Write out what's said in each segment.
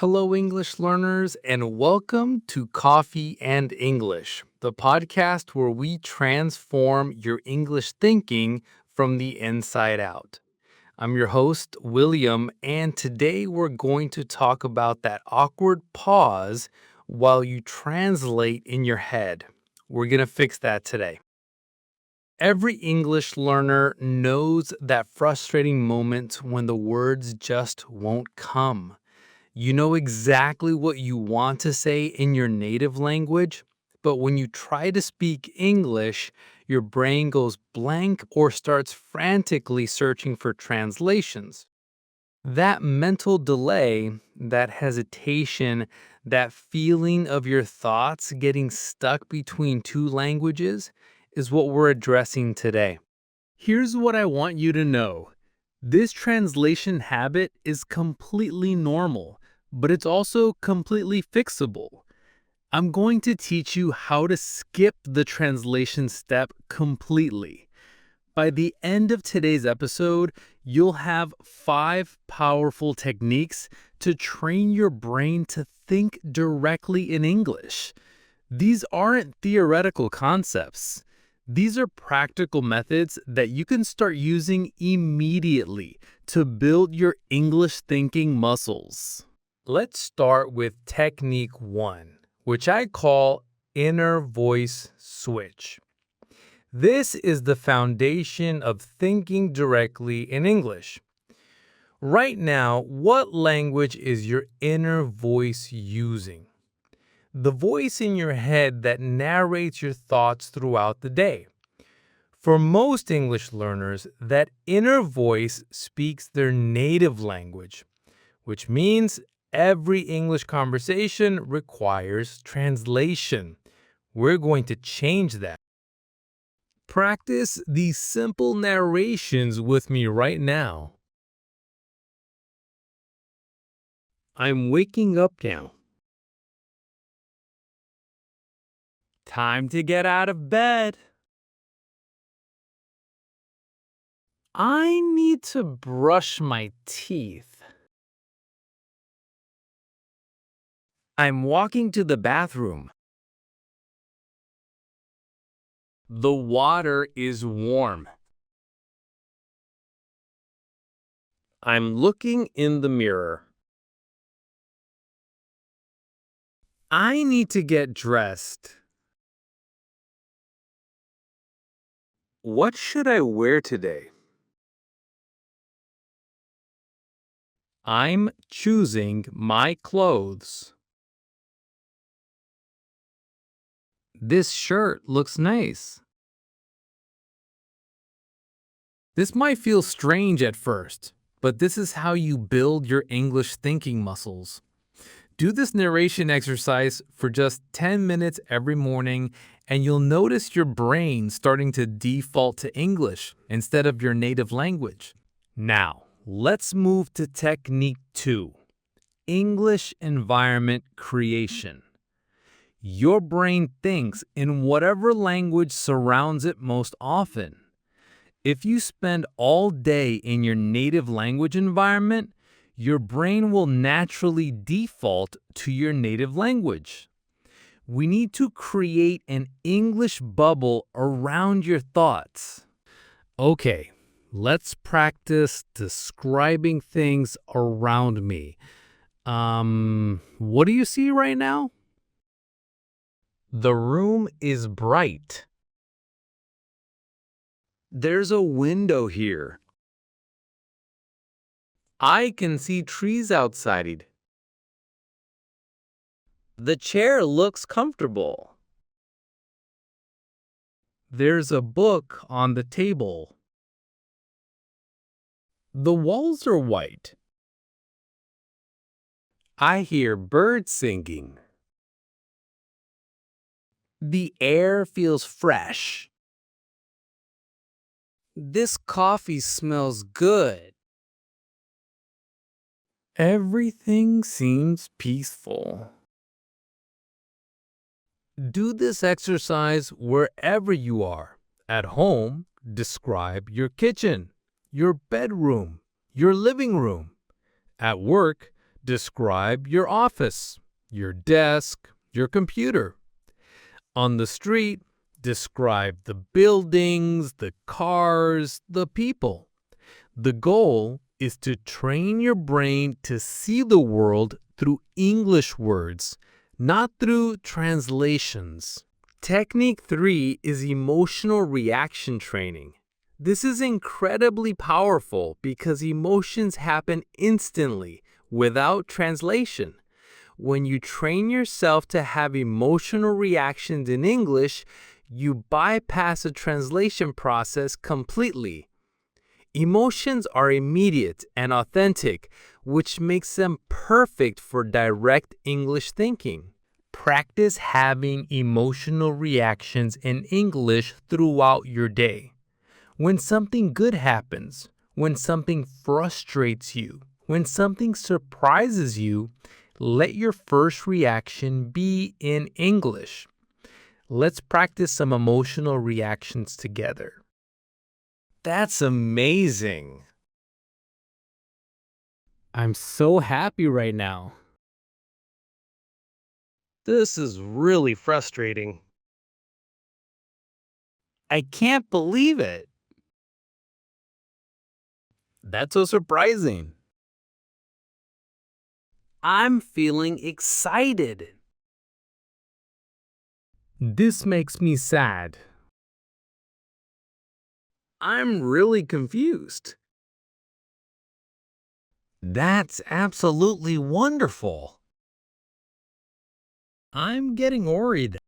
Hello, English learners, and welcome to Coffee and English, the podcast where we transform your English thinking from the inside out. I'm your host, William, and today we're going to talk about that awkward pause while you translate in your head. We're going to fix that today. Every English learner knows that frustrating moment when the words just won't come. You know exactly what you want to say in your native language, but when you try to speak English, your brain goes blank or starts frantically searching for translations. That mental delay, that hesitation, that feeling of your thoughts getting stuck between two languages is what we're addressing today. Here's what I want you to know. This translation habit is completely normal, but it's also completely fixable. I'm going to teach you how to skip the translation step completely. By the end of today's episode, you'll have 5 powerful techniques to train your brain to think directly in English. These aren't theoretical concepts. These are practical methods that you can start using immediately to build your English thinking muscles. Let's start with technique 1, which I call inner voice switch. This is the foundation of thinking directly in English. Right now, what language is your inner voice using? The voice in your head that narrates your thoughts throughout the day. For most English learners, that inner voice speaks their native language, which means every English conversation requires translation. We're going to change that. Practice these simple narrations with me right now. I'm waking up now. Time to get out of bed. I need to brush my teeth. I'm walking to the bathroom. The water is warm. I'm looking in the mirror. I need to get dressed. What should I wear today? I'm choosing my clothes. This shirt looks nice. This might feel strange at first, but this is how you build your English thinking muscles. Do this narration exercise for just 10 minutes every morning, and you'll notice your brain starting to default to English instead of your native language. Now, let's move to technique 2, English environment creation. Your brain thinks in whatever language surrounds it most often. If you spend all day in your native language environment, your brain will naturally default to your native language. We need to create an English bubble around your thoughts. Okay, let's practice describing things around me. What do you see right now? The room is bright. There's a window here. I can see trees outside. The chair looks comfortable. There's a book on the table. The walls are white. I hear birds singing. The air feels fresh. This coffee smells good. Everything seems peaceful. Do this exercise wherever you are. At home, describe your kitchen, your bedroom, your living room. At work, Describe your office, your desk, your computer. On the street, describe the buildings, the cars, the people. The goal is to train your brain to see the world through English words, not through translations. Technique 3 is emotional reaction training. This is incredibly powerful because emotions happen instantly without translation. When you train yourself to have emotional reactions in English, you bypass the translation process completely. Emotions are immediate and authentic, which makes them perfect for direct English thinking. Practice having emotional reactions in English throughout your day. When something good happens, when something frustrates you, when something surprises you, let your first reaction be in English. Let's practice some emotional reactions together. That's amazing. I'm so happy right now. This is really frustrating. I can't believe it. That's so surprising. I'm feeling excited. This makes me sad. I'm really confused. That's absolutely wonderful. I'm getting worried.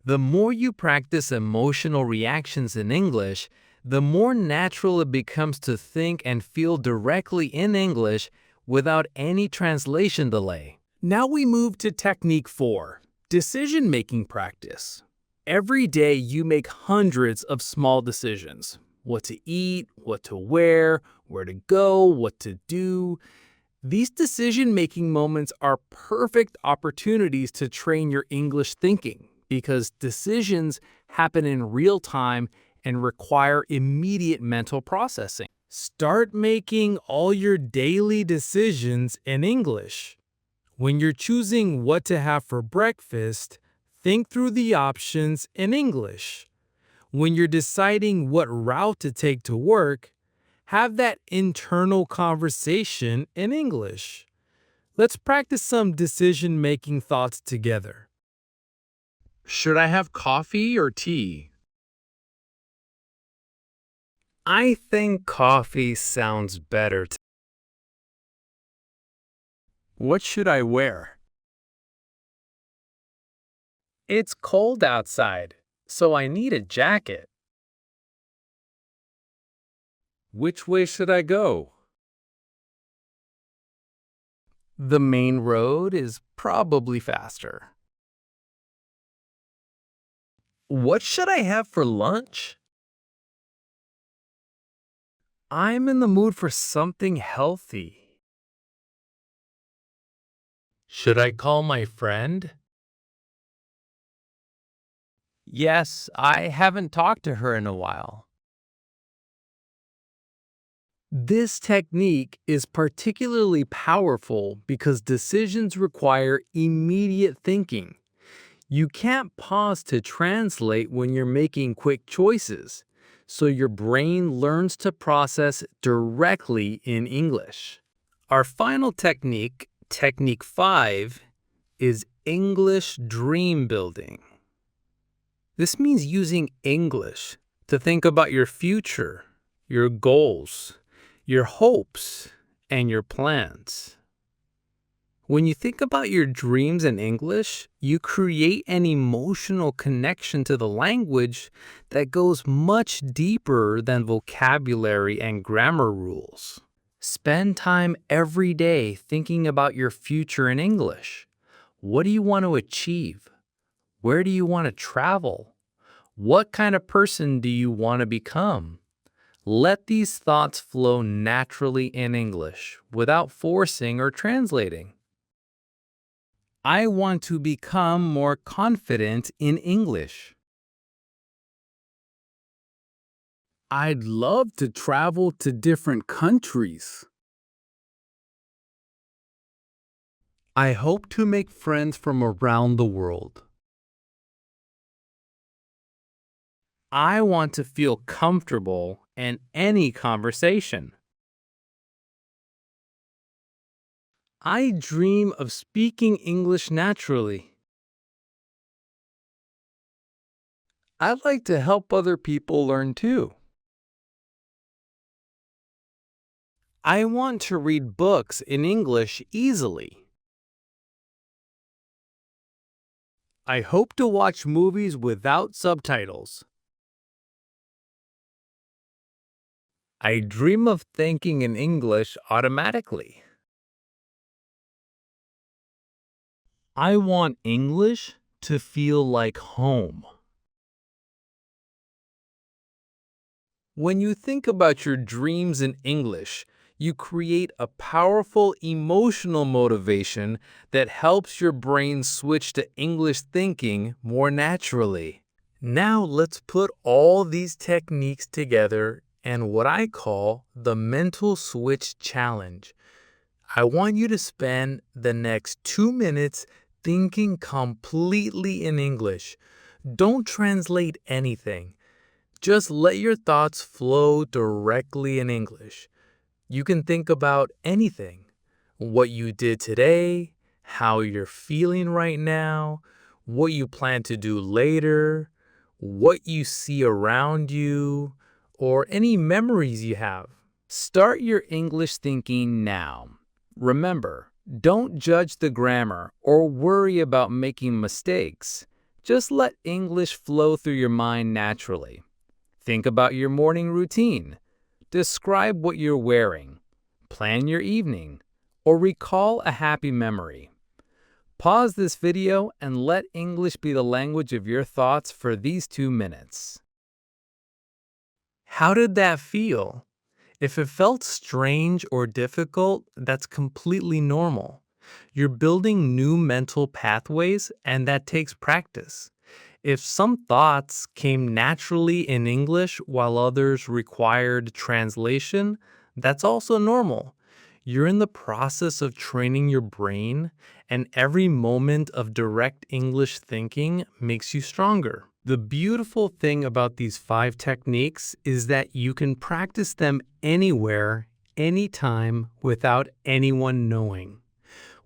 The more you practice emotional reactions in English, the more natural it becomes to think and feel directly in English without any translation delay. Now we move to technique 4, decision-making practice. Every day you make hundreds of small decisions. What to eat, what to wear, where to go, what to do. These decision-making moments are perfect opportunities to train your English thinking because decisions happen in real time and require immediate mental processing. Start making all your daily decisions in English. When you're choosing what to have for breakfast, think through the options in English. When you're deciding what route to take to work, have that internal conversation in English. Let's practice some decision-making thoughts together. Should I have coffee or tea? I think coffee sounds better. What should I wear? It's cold outside, so I need a jacket. Which way should I go? The main road is probably faster. What should I have for lunch? I'm in the mood for something healthy. Should I call my friend? Yes, I haven't talked to her in a while. This technique is particularly powerful because decisions require immediate thinking. You can't pause to translate when you're making quick choices, so your brain learns to process directly in English. Our final technique, technique 5, is English dream building. This means using English to think about your future, your goals, your hopes, and your plans. When you think about your dreams in English, you create an emotional connection to the language that goes much deeper than vocabulary and grammar rules. Spend time every day thinking about your future in English. What do you want to achieve? Where do you want to travel? What kind of person do you want to become? Let these thoughts flow naturally in English without forcing or translating. I want to become more confident in English. I'd love to travel to different countries. I hope to make friends from around the world. I want to feel comfortable in any conversation. I dream of speaking English naturally. I'd like to help other people learn too. I want to read books in English easily. I hope to watch movies without subtitles. I dream of thinking in English automatically. I want English to feel like home. When you think about your dreams in English, you create a powerful emotional motivation that helps your brain switch to English thinking more naturally. Now let's put all these techniques together and what I call the mental switch challenge. I want you to spend the next 2 minutes thinking completely in English. Don't translate anything. Just let your thoughts flow directly in English. You can think about anything: what you did today, how you're feeling right now, what you plan to do later, what you see around you, or any memories you have. Start your English thinking now. Remember, don't judge the grammar or worry about making mistakes. Just let English flow through your mind naturally. Think about your morning routine. Describe what you're wearing. Plan your evening. Or recall a happy memory. Pause this video and let English be the language of your thoughts for these 2 minutes. How did that feel? If it felt strange or difficult, that's completely normal. You're building new mental pathways, and that takes practice. If some thoughts came naturally in English while others required translation, that's also normal. You're in the process of training your brain, and every moment of direct English thinking makes you stronger. The beautiful thing about these 5 techniques is that you can practice them anywhere, anytime, without anyone knowing.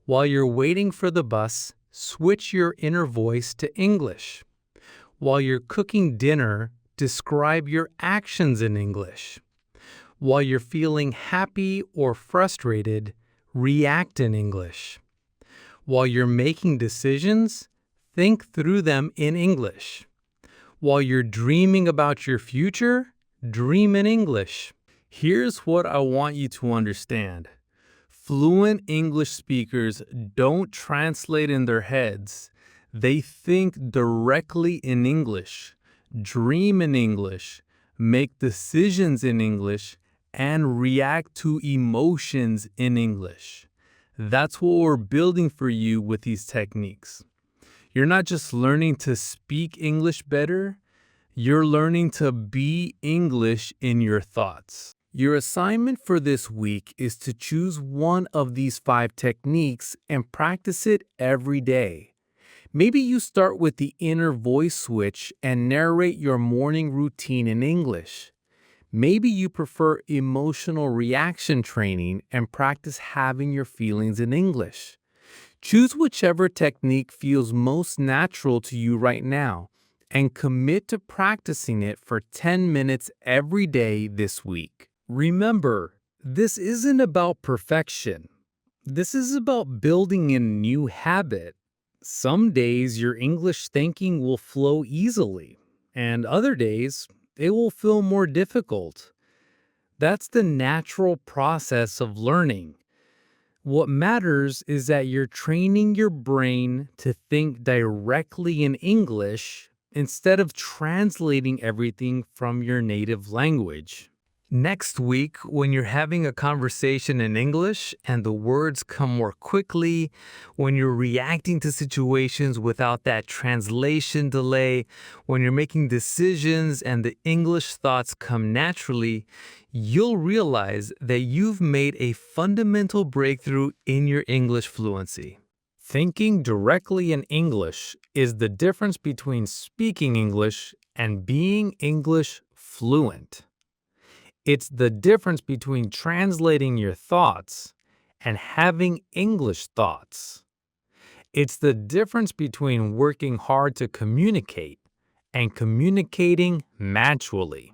While you're waiting for the bus, switch your inner voice to English. While you're cooking dinner, describe your actions in English. While you're feeling happy or frustrated, react in English. While you're making decisions, think through them in English. While you're dreaming about your future, dream in English. Here's what I want you to understand. Fluent English speakers don't translate in their heads. They think directly in English, dream in English, make decisions in English, and react to emotions in English. That's what we're building for you with these techniques. You're not just learning to speak English better, you're learning to be English in your thoughts. Your assignment for this week is to choose one of these 5 techniques and practice it every day. Maybe you start with the inner voice switch and narrate your morning routine in English. Maybe you prefer emotional reaction training and practice having your feelings in English. Choose whichever technique feels most natural to you right now and commit to practicing it for 10 minutes every day this week. Remember, this isn't about perfection. This is about building a new habit. Some days your English thinking will flow easily, and other days it will feel more difficult. That's the natural process of learning. What matters is that you're training your brain to think directly in English instead of translating everything from your native language. Next week, when you're having a conversation in English and the words come more quickly, when you're reacting to situations without that translation delay, when you're making decisions and the English thoughts come naturally, you'll realize that you've made a fundamental breakthrough in your English fluency. Thinking directly in English is the difference between speaking English and being English fluent. It's the difference between translating your thoughts and having English thoughts. It's the difference between working hard to communicate and communicating naturally.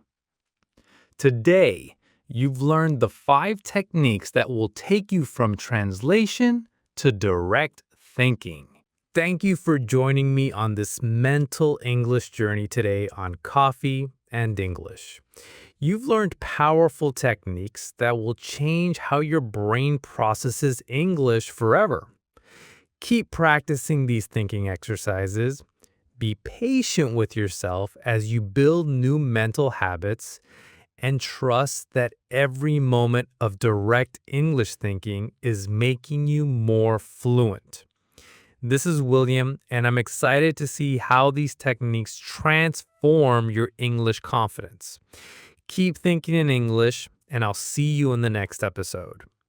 Today, you've learned the 5 techniques that will take you from translation to direct thinking. Thank you for joining me on this mental English journey today on Coffee and English. You've learned powerful techniques that will change how your brain processes English forever. Keep practicing these thinking exercises. Be patient with yourself as you build new mental habits, and trust that every moment of direct English thinking is making you more fluent. This is William, and I'm excited to see how these techniques transform your English confidence. Keep thinking in English, and I'll see you in the next episode.